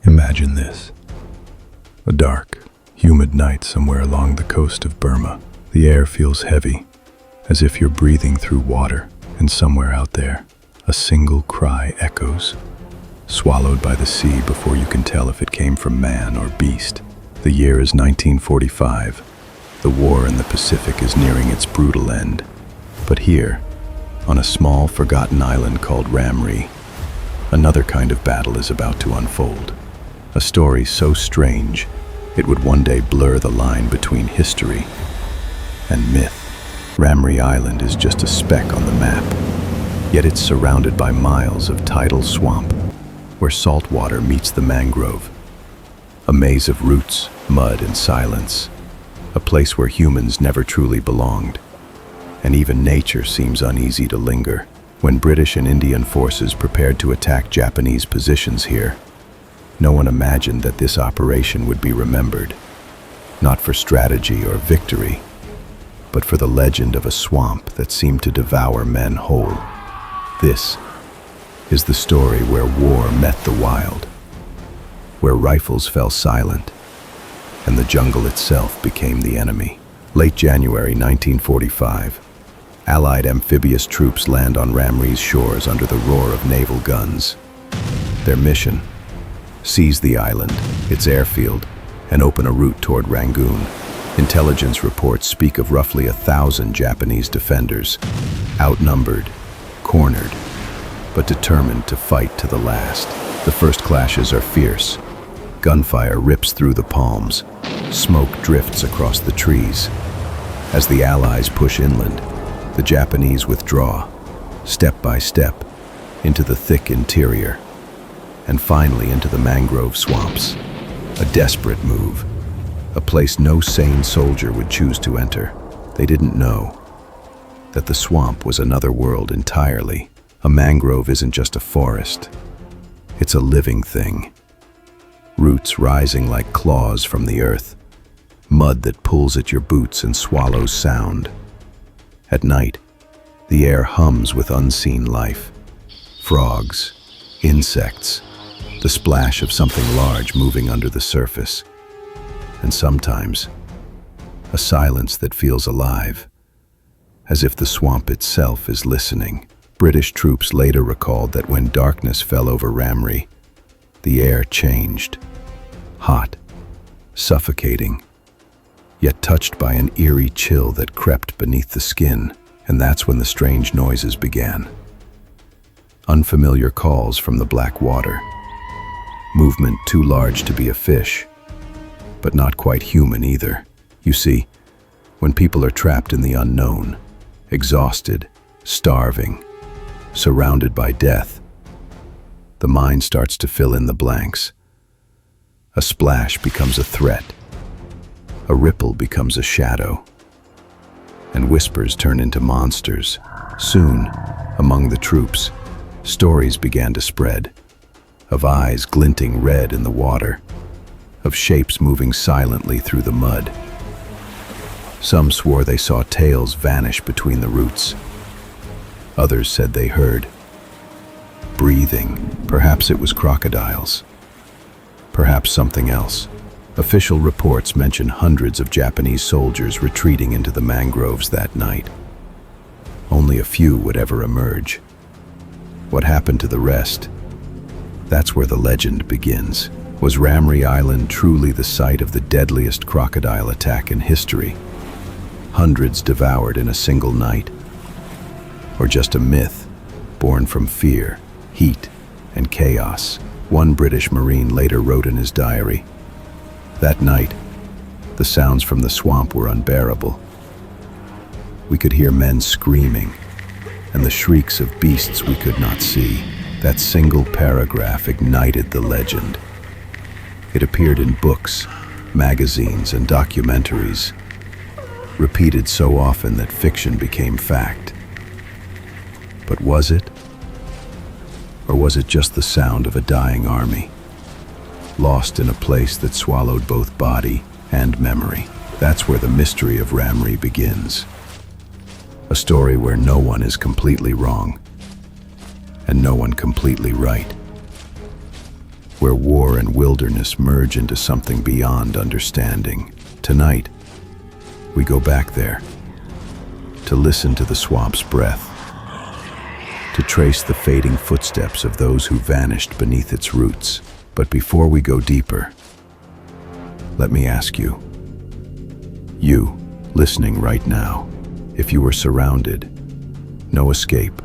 Imagine this. A dark, humid night somewhere along the coast of Burma. The air feels heavy, as if you're breathing through water, and somewhere out there, a single cry echoes, swallowed by the sea before you can tell if it came from man or beast. The year is 1945. The war in the Pacific is nearing its brutal end. But here, on a small, forgotten island called Ramree, another kind of battle is about to unfold. A story so strange, it would one day blur the line between history and myth. Ramree Island is just a speck on the map, yet it's surrounded by miles of tidal swamp, where salt water meets the mangrove. A maze of roots, mud, and silence. A place where humans never truly belonged. And even nature seems uneasy to linger. When British and Indian forces prepared to attack Japanese positions here, no one imagined that this operation would be remembered, not for strategy or victory, but for the legend of a swamp that seemed to devour men whole. This is the story where war met the wild, where rifles fell silent, and the jungle itself became the enemy. Late January 1945, Allied amphibious troops land on Ramree's shores under the roar of naval guns. Their mission: seize the island, its airfield, and open a route toward Rangoon. Intelligence reports speak of roughly 1,000 Japanese defenders, outnumbered, cornered, but determined to fight to the last. The first clashes are fierce. Gunfire rips through the palms. Smoke drifts across the trees. As the Allies push inland, the Japanese withdraw, step by step, into the thick interior, and finally into the mangrove swamps. A desperate move, a place no sane soldier would choose to enter. They didn't know that the swamp was another world entirely. A mangrove isn't just a forest, it's a living thing. Roots rising like claws from the earth, mud that pulls at your boots and swallows sound. At night, the air hums with unseen life. Frogs, insects, the splash of something large moving under the surface. And sometimes, a silence that feels alive, as if the swamp itself is listening. British troops later recalled that when darkness fell over Ramree, the air changed. Hot, suffocating, yet touched by an eerie chill that crept beneath the skin, and that's when the strange noises began. Unfamiliar calls from the black water. Movement too large to be a fish, but not quite human either. You see, when people are trapped in the unknown, exhausted, starving, surrounded by death, the mind starts to fill in the blanks. A splash becomes a threat. A ripple becomes a shadow. And whispers turn into monsters. Soon, among the troops, stories began to spread. Of eyes glinting red in the water. Of shapes moving silently through the mud. Some swore they saw tails vanish between the roots. Others said they heard breathing. Perhaps it was crocodiles. Perhaps something else. Official reports mention hundreds of Japanese soldiers retreating into the mangroves that night. Only a few would ever emerge. What happened to the rest? That's where the legend begins. Was Ramree Island truly the site of the deadliest crocodile attack in history? Hundreds devoured in a single night? Or just a myth, born from fear, heat, and chaos? One British Marine later wrote in his diary, "That night, the sounds from the swamp were unbearable. We could hear men screaming, and the shrieks of beasts we could not see." That single paragraph ignited the legend. It appeared in books, magazines, and documentaries, repeated so often that fiction became fact. But was it? Or was it just the sound of a dying army, lost in a place that swallowed both body and memory? That's where the mystery of Ramree begins. A story where no one is completely wrong, and no one completely right. where war and wilderness merge into something beyond understanding. Tonight, we go back there to listen to the swamp's breath, to trace the fading footsteps of those who vanished beneath its roots. But before we go deeper, let me ask you, listening right now, if you were surrounded, no escape,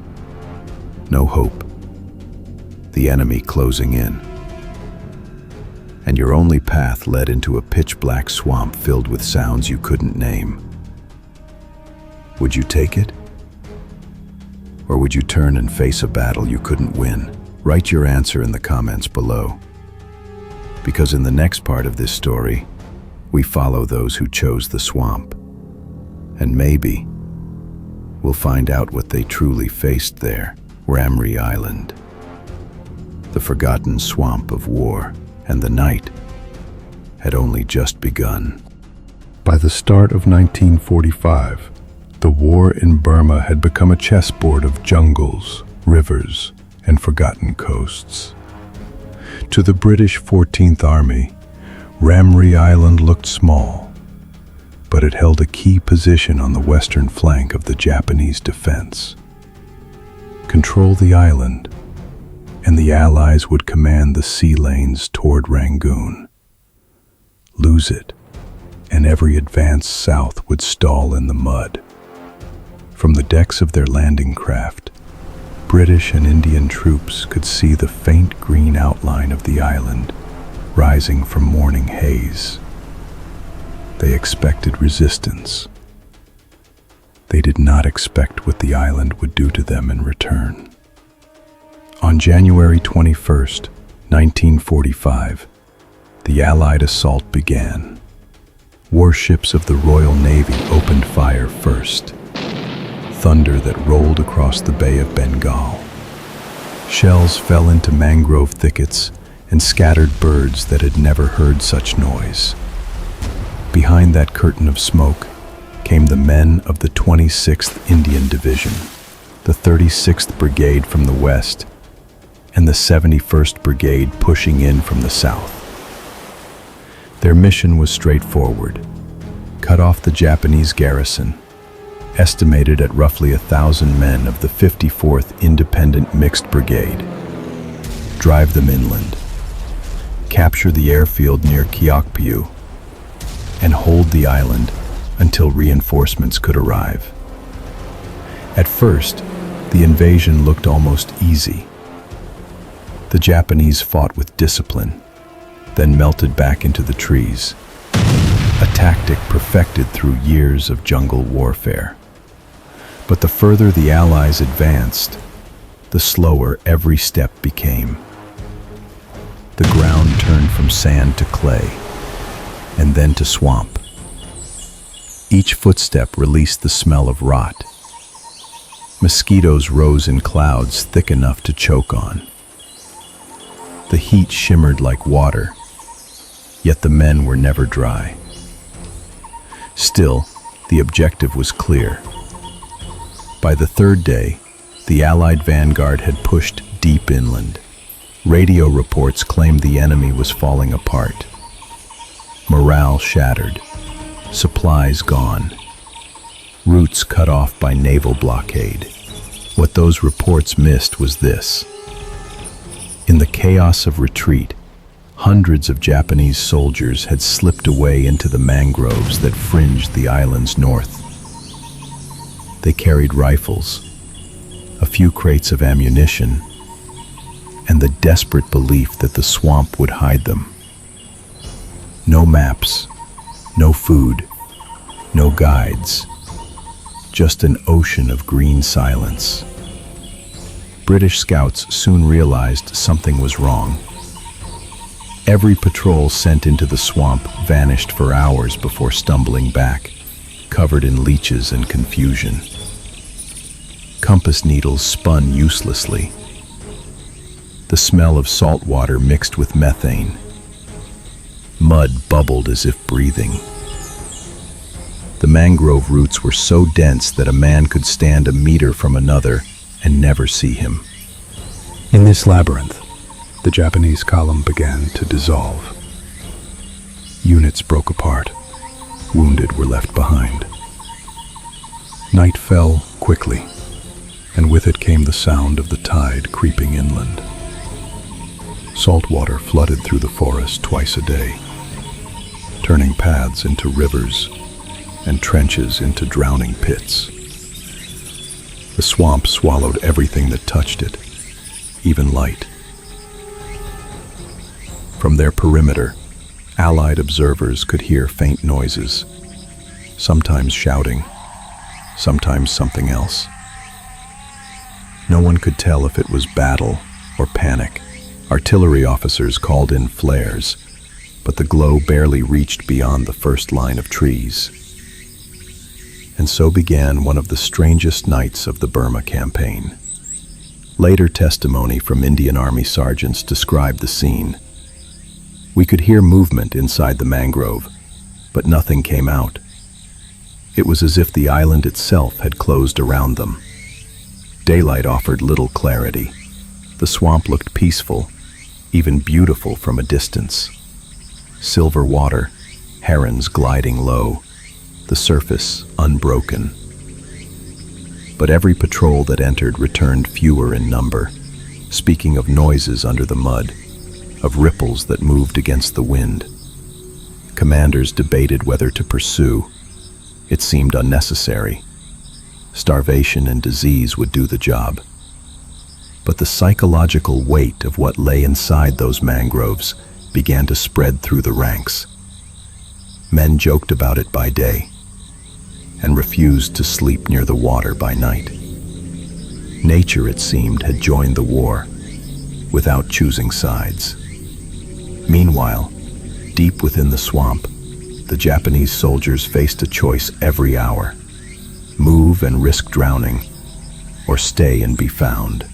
no hope, the enemy closing in, and your only path led into a pitch-black swamp filled with sounds you couldn't name, would you take it? Or would you turn and face a battle you couldn't win? Write your answer in the comments below. Because in the next part of this story, we follow those who chose the swamp. And maybe we'll find out what they truly faced there, Ramree Island. The forgotten swamp of war, and the night had only just begun. By the start of 1945, the war in Burma had become a chessboard of jungles, rivers, and forgotten coasts. To the British 14th Army, Ramree Island looked small, but it held a key position on the western flank of the Japanese defense. Control the island, and the Allies would command the sea lanes toward Rangoon. Lose it, and every advance south would stall in the mud. From the decks of their landing craft, British and Indian troops could see the faint green outline of the island rising from morning haze. They expected resistance. They did not expect what the island would do to them in return. On January 21st, 1945, the Allied assault began. Warships of the Royal Navy opened fire first. Thunder that rolled across the Bay of Bengal. Shells fell into mangrove thickets and scattered birds that had never heard such noise. Behind that curtain of smoke came the men of the 26th Indian Division, the 36th Brigade from the west, and the 71st Brigade pushing in from the south. Their mission was straightforward: cut off the Japanese garrison, estimated at roughly 1,000 men of the 54th Independent Mixed Brigade. Drive them inland, capture the airfield near Kiokpiu, and hold the island until reinforcements could arrive. At first, the invasion looked almost easy. The Japanese fought with discipline, then melted back into the trees, a tactic perfected through years of jungle warfare. But the further the Allies advanced, the slower every step became. The ground turned from sand to clay, and then to swamp. Each footstep released the smell of rot. Mosquitoes rose in clouds thick enough to choke on. The heat shimmered like water, yet the men were never dry. Still, the objective was clear. By the third day, the Allied vanguard had pushed deep inland. Radio reports claimed the enemy was falling apart. Morale shattered, supplies gone, routes cut off by naval blockade. What those reports missed was this. In the chaos of retreat, hundreds of Japanese soldiers had slipped away into the mangroves that fringed the island's north. They carried rifles, a few crates of ammunition, and the desperate belief that the swamp would hide them. No maps, no food, no guides, just an ocean of green silence. British scouts soon realized something was wrong. Every patrol sent into the swamp vanished for hours before stumbling back, covered in leeches and confusion. Compass needles spun uselessly. The smell of salt water mixed with methane. Mud bubbled as if breathing. The mangrove roots were so dense that a man could stand a meter from another and never see him. In this labyrinth, The Japanese column began to dissolve. Units broke apart. Wounded were left behind. Night fell quickly, and with it came the sound of the tide creeping inland. Saltwater flooded through the forest twice a day, turning paths into rivers and trenches into drowning pits. The swamp swallowed everything that touched it, even light. From their perimeter, Allied observers could hear faint noises, sometimes shouting, sometimes something else. No one could tell if it was battle or panic. Artillery officers called in flares, but the glow barely reached beyond the first line of trees. And so began one of the strangest nights of the Burma Campaign. Later testimony from Indian Army sergeants described the scene. We could hear movement inside the mangrove, but nothing came out. It was as if the island itself had closed around them. Daylight offered little clarity. The swamp looked peaceful, even beautiful from a distance. Silver water, herons gliding low, the surface unbroken. But every patrol that entered returned fewer in number, speaking of noises under the mud, of ripples that moved against the wind. Commanders debated whether to pursue. It seemed unnecessary. Starvation and disease would do the job. But the psychological weight of what lay inside those mangroves began to spread through the ranks. Men joked about it by day and refused to sleep near the water by night. Nature, it seemed, had joined the war without choosing sides. Meanwhile, deep within the swamp, the Japanese soldiers faced a choice every hour: move and risk drowning, or stay and be found.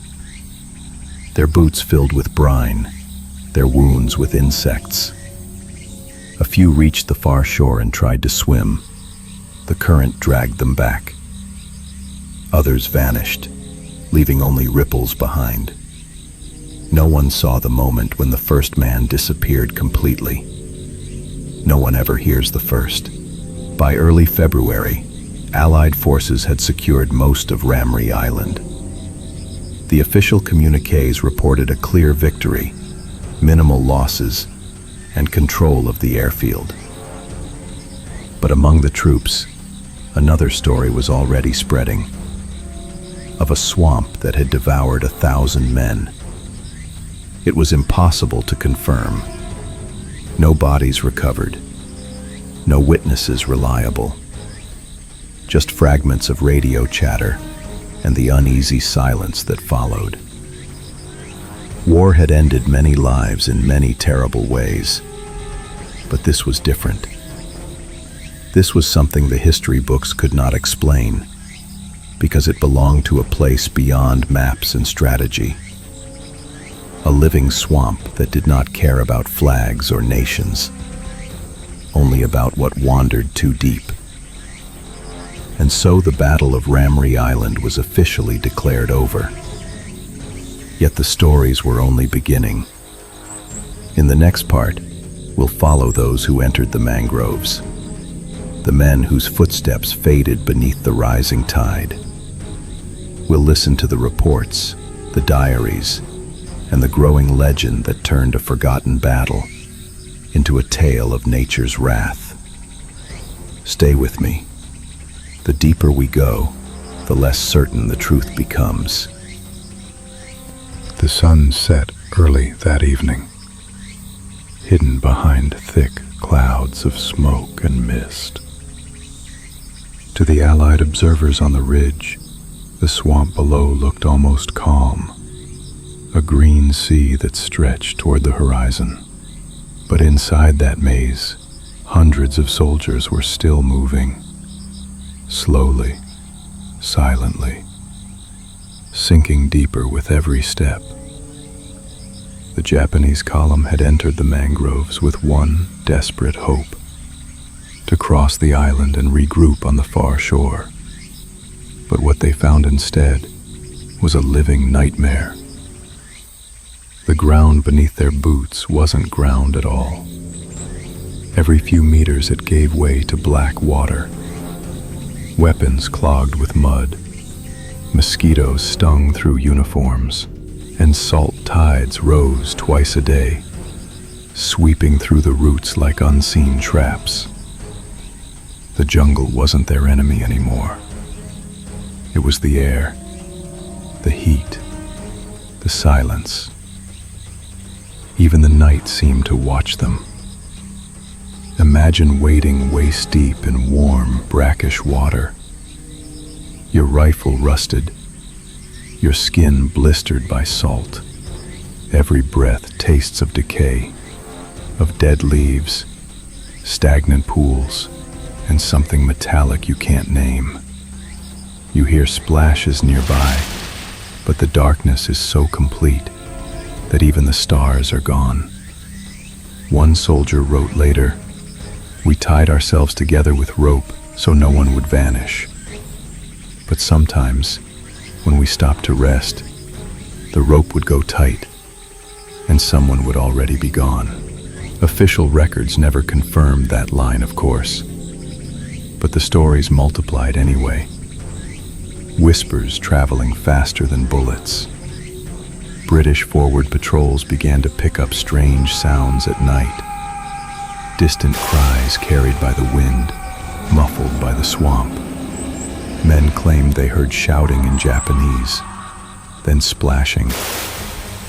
Their boots filled with brine, their wounds with insects. A few reached the far shore and tried to swim. The current dragged them back. Others vanished, leaving only ripples behind. No one saw the moment when the first man disappeared completely. No one ever hears the first. By early February, Allied forces had secured most of Ramree Island. The official communiques reported a clear victory, minimal losses, and control of the airfield. But among the troops, another story was already spreading, of a swamp that had devoured 1,000 men. It was impossible to confirm. No bodies recovered, no witnesses reliable, just fragments of radio chatter and the uneasy silence that followed. War had ended many lives in many terrible ways, but this was different. This was something the history books could not explain, because it belonged to a place beyond maps and strategy. A living swamp that did not care about flags or nations, only about what wandered too deep. And so the Battle of Ramree Island was officially declared over. Yet the stories were only beginning. In the next part, we'll follow those who entered the mangroves, the men whose footsteps faded beneath the rising tide. We'll listen to the reports, the diaries, and the growing legend that turned a forgotten battle into a tale of nature's wrath. Stay with me. The deeper we go, the less certain the truth becomes. The sun set early that evening, hidden behind thick clouds of smoke and mist. To the Allied observers on the ridge, the swamp below looked almost calm, a green sea that stretched toward the horizon. But inside that maze, hundreds of soldiers were still moving, slowly, silently, sinking deeper with every step. The Japanese column had entered the mangroves with one desperate hope: to cross the island and regroup on the far shore. But what they found instead was a living nightmare. The ground beneath their boots wasn't ground at all. Every few meters it gave way to black water. Weapons clogged with mud. Mosquitoes stung through uniforms, and salt tides rose twice a day, sweeping through the roots like unseen traps. The jungle wasn't their enemy anymore. It was the air, the heat, the silence. Even the night seemed to watch them. Imagine wading waist deep in warm, brackish water. Your rifle rusted, your skin blistered by salt. Every breath tastes of decay, of dead leaves, stagnant pools, and something metallic you can't name. You hear splashes nearby, but the darkness is so complete that even the stars are gone. One soldier wrote later, "We tied ourselves together with rope so no one would vanish. But sometimes, when we stopped to rest, the rope would go tight, and someone would already be gone." Official records never confirmed that line, of course, but the stories multiplied anyway. Whispers traveling faster than bullets. British forward patrols began to pick up strange sounds at night. Distant cries carried by the wind, muffled by the swamp. Men claimed they heard shouting in Japanese, then splashing,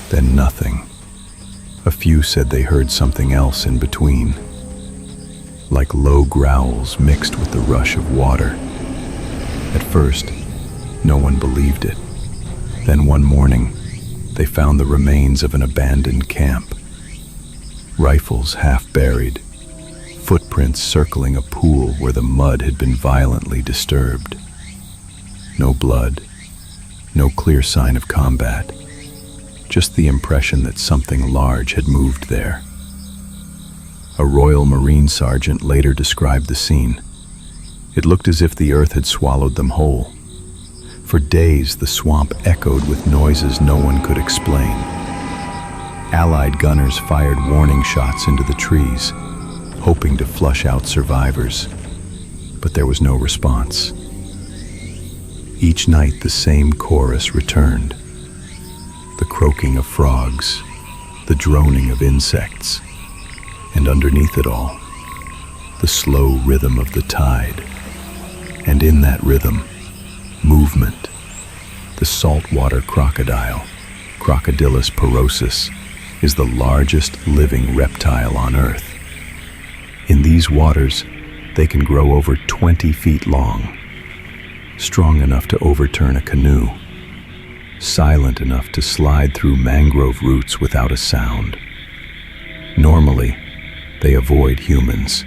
then nothing. A few said they heard something else in between, like low growls mixed with the rush of water. At first, no one believed it. Then one morning, they found the remains of an abandoned camp. Rifles half buried, footprints circling a pool where the mud had been violently disturbed. No blood, no clear sign of combat, just the impression that something large had moved there. A Royal Marine sergeant later described the scene. It looked as if the earth had swallowed them whole. For days, the swamp echoed with noises no one could explain. Allied gunners fired warning shots into the trees, hoping to flush out survivors, but there was no response. Each night the same chorus returned. The croaking of frogs, the droning of insects, and underneath it all, the slow rhythm of the tide. And in that rhythm, movement. The saltwater crocodile, Crocodilus porosus, is the largest living reptile on Earth. In these waters, they can grow over 20 feet long, strong enough to overturn a canoe, silent enough to slide through mangrove roots without a sound. Normally, they avoid humans,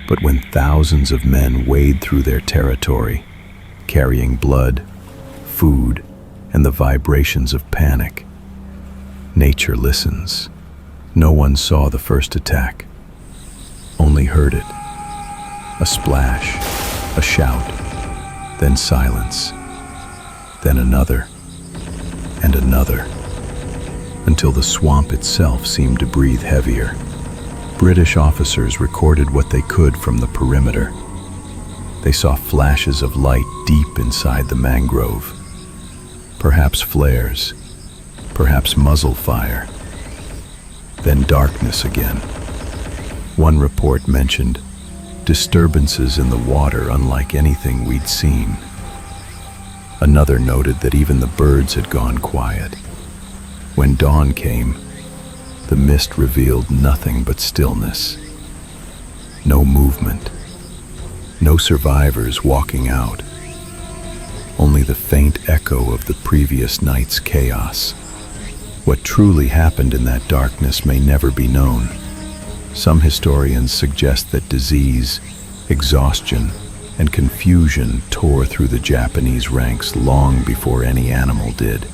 but when thousands of men wade through their territory, carrying blood, food, and the vibrations of panic, nature listens. No one saw the first attack, only heard it. A splash, a shout, then silence, then another, and another, until the swamp itself seemed to breathe heavier. British officers recorded what they could from the perimeter. They saw flashes of light deep inside the mangrove, perhaps flares, perhaps muzzle fire, then darkness again. One report mentioned disturbances in the water unlike anything we'd seen. Another noted that even the birds had gone quiet. When dawn came, the mist revealed nothing but stillness. No movement, no survivors walking out, only the faint echo of the previous night's chaos. What truly happened in that darkness may never be known. Some historians suggest that disease, exhaustion, and confusion tore through the Japanese ranks long before any animal did.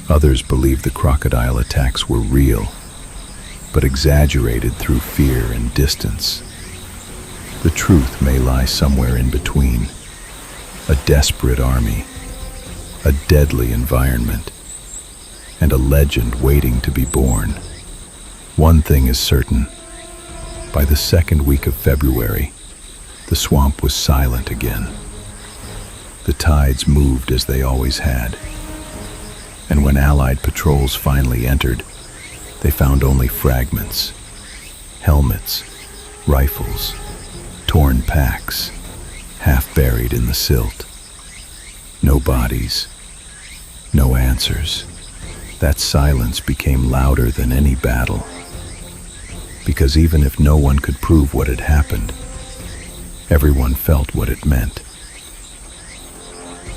Others believe the crocodile attacks were real, but exaggerated through fear and distance. The truth may lie somewhere in between. A desperate army, a deadly environment, and a legend waiting to be born. One thing is certain. By the second week of February, the swamp was silent again. The tides moved as they always had. And when Allied patrols finally entered, they found only fragments, helmets, rifles, torn packs, half buried in the silt. No bodies, no answers. That silence became louder than any battle. Because even if no one could prove what had happened, everyone felt what it meant.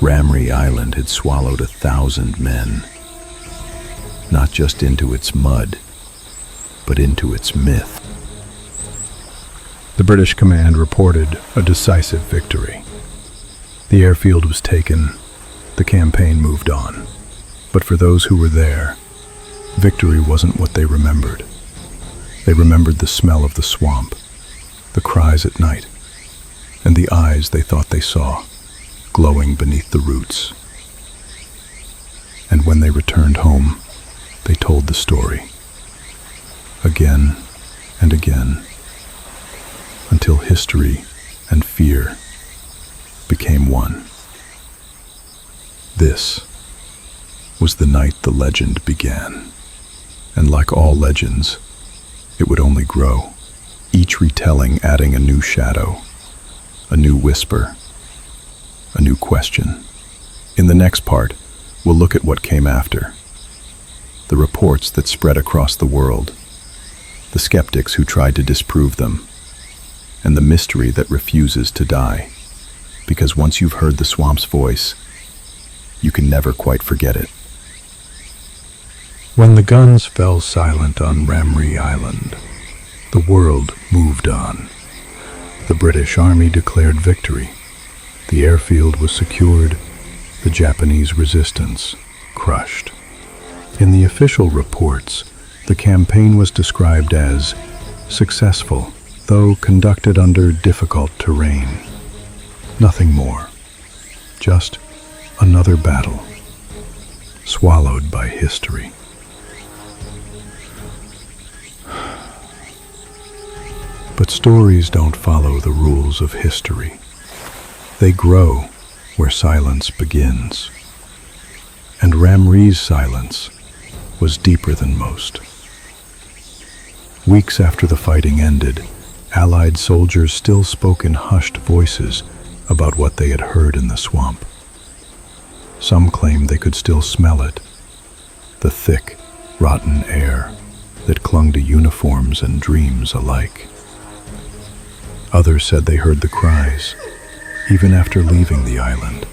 Ramree Island had swallowed 1,000 men, not just into its mud, but into its myth. The British command reported a decisive victory. The airfield was taken, the campaign moved on. But for those who were there, victory wasn't what they remembered. They remembered the smell of the swamp, the cries at night, and the eyes they thought they saw, glowing beneath the roots. And when they returned home, they told the story, again and again, until history and fear became one. This was the night the legend began, and like all legends, it would only grow, each retelling adding a new shadow, a new whisper, a new question. In the next part, we'll look at what came after. The reports that spread across the world, the skeptics who tried to disprove them, and the mystery that refuses to die. Because once you've heard the swamp's voice, you can never quite forget it. When the guns fell silent on Ramree Island, the world moved on. The British Army declared victory. The airfield was secured, the Japanese resistance crushed. In the official reports, the campaign was described as successful, though conducted under difficult terrain. Nothing more, just another battle, swallowed by history. But stories don't follow the rules of history. They grow where silence begins. And Ramree's silence was deeper than most. Weeks after the fighting ended, Allied soldiers still spoke in hushed voices about what they had heard in the swamp. Some claimed they could still smell it, the thick, rotten air that clung to uniforms and dreams alike. Others said they heard the cries, even after leaving the island,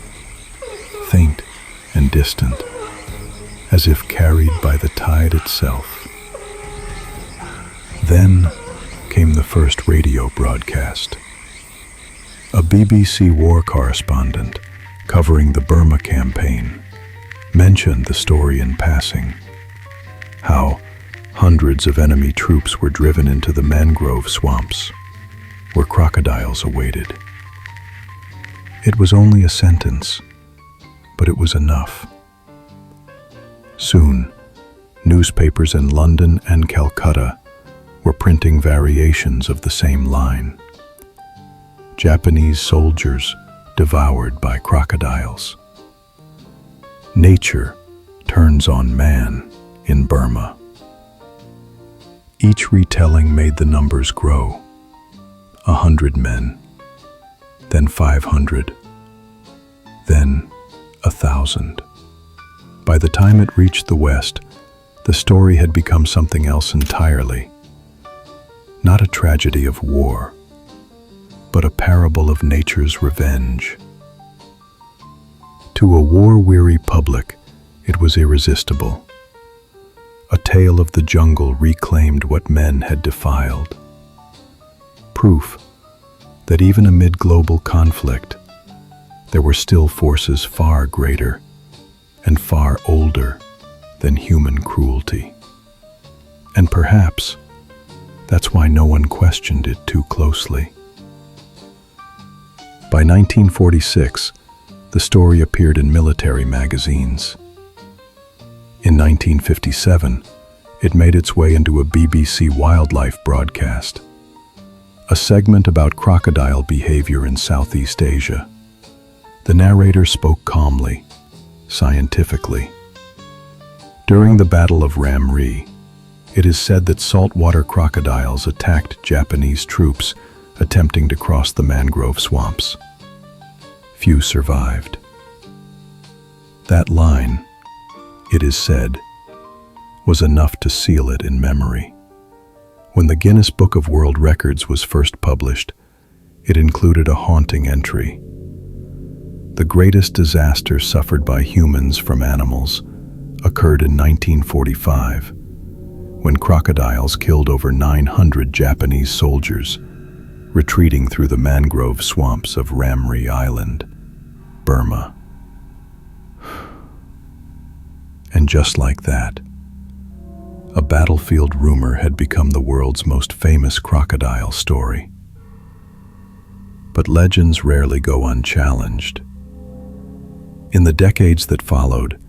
faint and distant, as if carried by the tide itself. Then came the first radio broadcast. A BBC war correspondent covering the Burma Campaign mentioned the story in passing, how hundreds of enemy troops were driven into the mangrove swamps, where crocodiles awaited. It was only a sentence, but it was enough. Soon, newspapers in London and Calcutta were printing variations of the same line. Japanese soldiers devoured by crocodiles. Nature turns on man in Burma. Each retelling made the numbers grow. 100 men, then 500, then 1,000. By the time it reached the West, the story had become something else entirely. Not a tragedy of war, but a parable of nature's revenge. To a war-weary public, it was irresistible. A tale of the jungle reclaimed what men had defiled. Proof that even amid global conflict, there were still forces far greater and far older than human cruelty. And perhaps that's why no one questioned it too closely. By 1946, the story appeared in military magazines. In 1957, it made its way into a BBC wildlife broadcast, a segment about crocodile behavior in Southeast Asia. The narrator spoke calmly, scientifically. During the Battle of Ramree, it is said that saltwater crocodiles attacked Japanese troops attempting to cross the mangrove swamps. Few survived. That line, it is said, was enough to seal it in memory. When the Guinness Book of World Records was first published, it included a haunting entry. The greatest disaster suffered by humans from animals occurred in 1945, when crocodiles killed over 900 Japanese soldiers, retreating through the mangrove swamps of Ramree Island, Burma. And just like that, a battlefield rumor had become the world's most famous crocodile story. But legends rarely go unchallenged. In the decades that followed,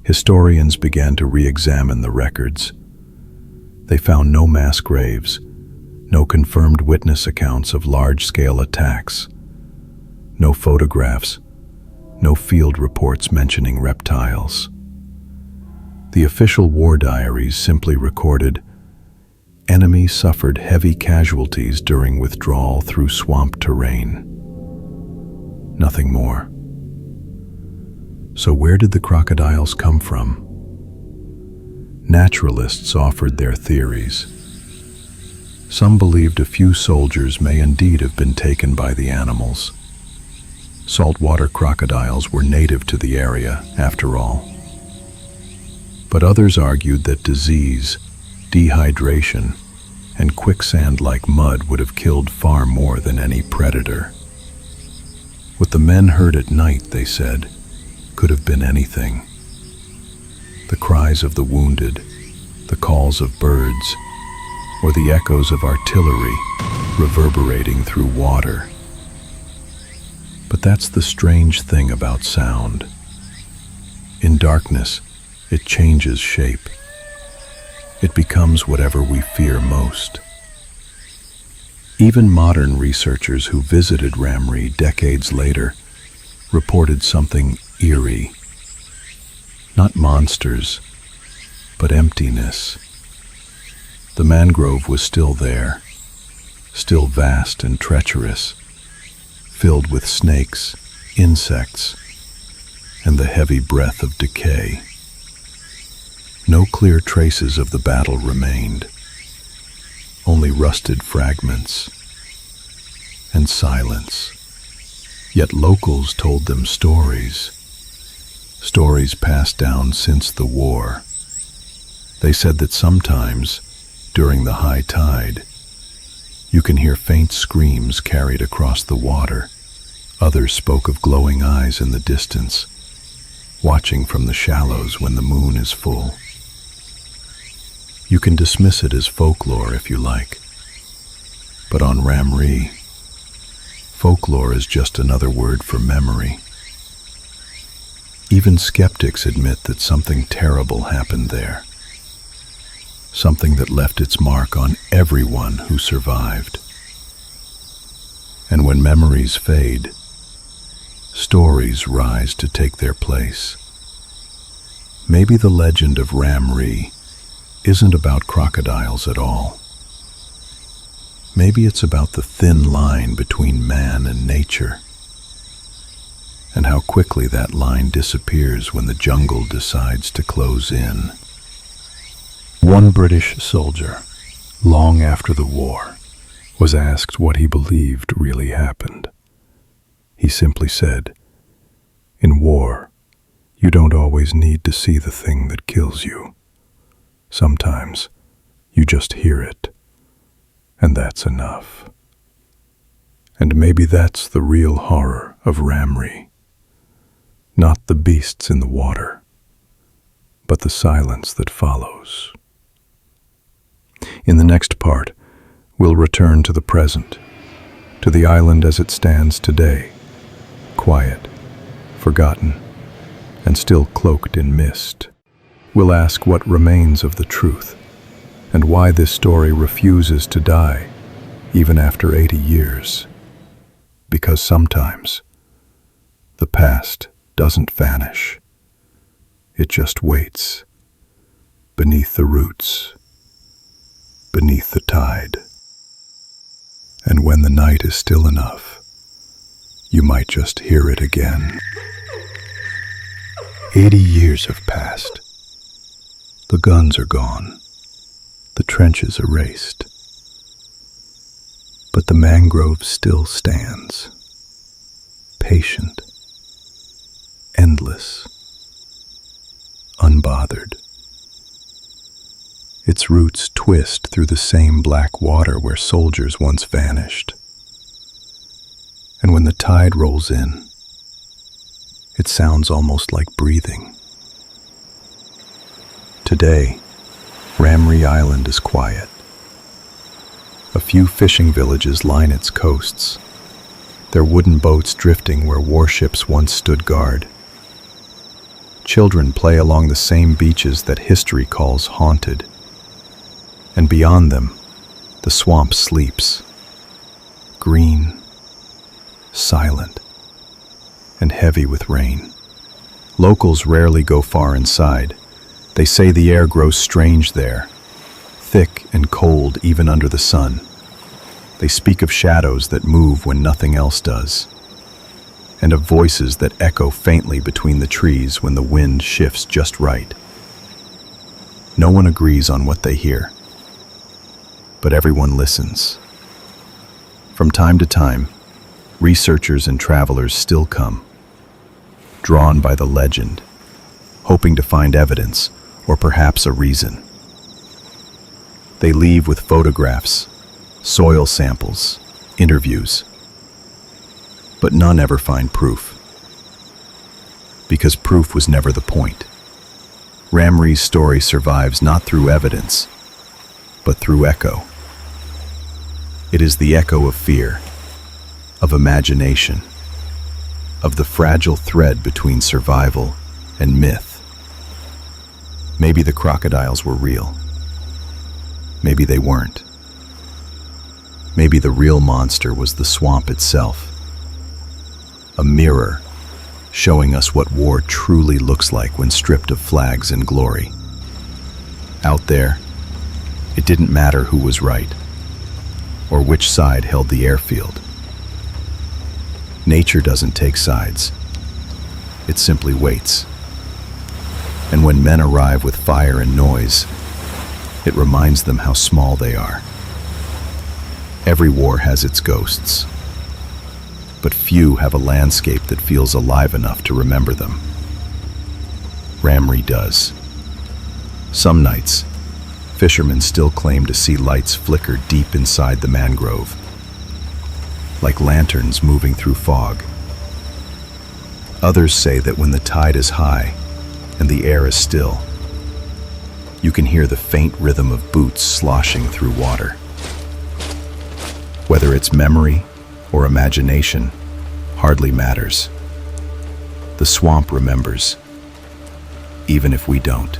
historians began to re-examine the records. They found no mass graves, no confirmed witness accounts of large-scale attacks, no photographs, no field reports mentioning reptiles. The official war diaries simply recorded, "Enemy suffered heavy casualties during withdrawal through swamp terrain." Nothing more. So where did the crocodiles come from? Naturalists offered their theories. Some believed a few soldiers may indeed have been taken by the animals. Saltwater crocodiles were native to the area, after all. But others argued that disease, dehydration, and quicksand-like mud would have killed far more than any predator. What the men heard at night, they said, could have been anything. The cries of the wounded, the calls of birds, or the echoes of artillery reverberating through water. But that's the strange thing about sound. In darkness, it changes shape. It becomes whatever we fear most. Even modern researchers who visited Ramree decades later reported something eerie. Not monsters, but emptiness. The mangrove was still there, still vast and treacherous, filled with snakes, insects, and the heavy breath of decay. No clear traces of the battle remained, only rusted fragments and silence. Yet locals told them stories passed down since the war. They said that sometimes, during the high tide, you can hear faint screams carried across the water. Others spoke of glowing eyes in the distance, watching from the shallows when the moon is full. You can dismiss it as folklore if you like, but on Ramree, folklore is just another word for memory. Even skeptics admit that something terrible happened there, something that left its mark on everyone who survived. And when memories fade, stories rise to take their place. Maybe the legend of Ramree isn't about crocodiles at all. Maybe it's about the thin line between man and nature, and how quickly that line disappears when the jungle decides to close in. One British soldier, long after the war, was asked what he believed really happened. He simply said, "In war, you don't always need to see the thing that kills you. Sometimes you just hear it, and that's enough." And maybe that's the real horror of Ramree. Not the beasts in the water, but the silence that follows. In the next part, we'll return to the present, to the island as it stands today, quiet, forgotten, and still cloaked in mist. We'll ask what remains of the truth, and why this story refuses to die, even after 80 years. Because sometimes, the past doesn't vanish. It just waits, beneath the roots, beneath the tide. And when the night is still enough, you might just hear it again. 80 years have passed. The guns are gone, the trenches erased. But the mangrove still stands, patient, endless, unbothered. Its roots twist through the same black water where soldiers once vanished. And when the tide rolls in, it sounds almost like breathing. Today, Ramree Island is quiet. A few fishing villages line its coasts, their wooden boats drifting where warships once stood guard. Children play along the same beaches that history calls haunted. And beyond them, the swamp sleeps, green, silent, and heavy with rain. Locals rarely go far inside. They say the air grows strange there, thick and cold even under the sun. They speak of shadows that move when nothing else does, and of voices that echo faintly between the trees when the wind shifts just right. No one agrees on what they hear, but everyone listens. From time to time, researchers and travelers still come, drawn by the legend, hoping to find evidence or perhaps a reason. They leave with photographs, soil samples, interviews, but none ever find proof. Because proof was never the point. Ramree's story survives not through evidence, but through echo. It is the echo of fear, of imagination, of the fragile thread between survival and myth. Maybe the crocodiles were real. Maybe they weren't. Maybe the real monster was the swamp itself. A mirror showing us what war truly looks like when stripped of flags and glory. Out there, it didn't matter who was right, or which side held the airfield. Nature doesn't take sides. It simply waits. And when men arrive with fire and noise, it reminds them how small they are. Every war has its ghosts, but few have a landscape that feels alive enough to remember them. Ramree does. Some nights, fishermen still claim to see lights flicker deep inside the mangrove, like lanterns moving through fog. Others say that when the tide is high and the air is still, you can hear the faint rhythm of boots sloshing through water. Whether it's memory or imagination hardly matters. The swamp remembers, even if we don't.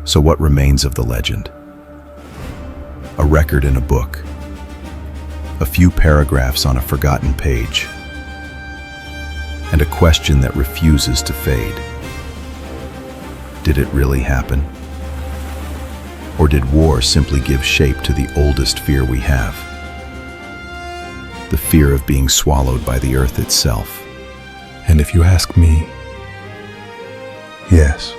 So what remains of the legend? A record in a book, a few paragraphs on a forgotten page, and a question that refuses to fade. Did it really happen? Or did war simply give shape to the oldest fear we have? The fear of being swallowed by the earth itself. And if you ask me, yes,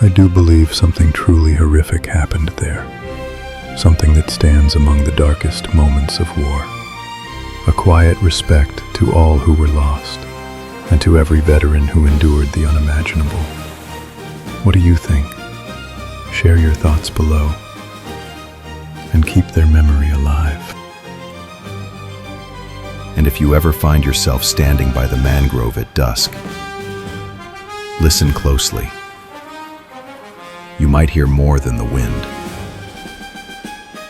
I do believe something truly horrific happened there. Something that stands among the darkest moments of war. A quiet respect to all who were lost, and to every veteran who endured the unimaginable. What do you think? Share your thoughts below, and keep their memory alive. And if you ever find yourself standing by the mangrove at dusk, listen closely. You might hear more than the wind.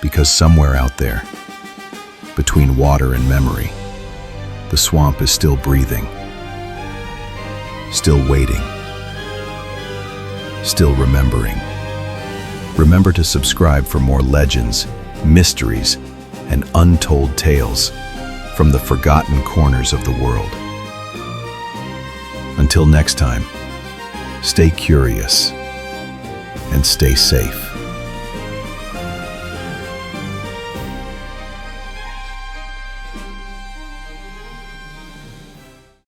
Because somewhere out there, between water and memory, the swamp is still breathing, still waiting, still remembering. Remember to subscribe for more legends, mysteries, and untold tales from the forgotten corners of the world. Until next time, stay curious and stay safe.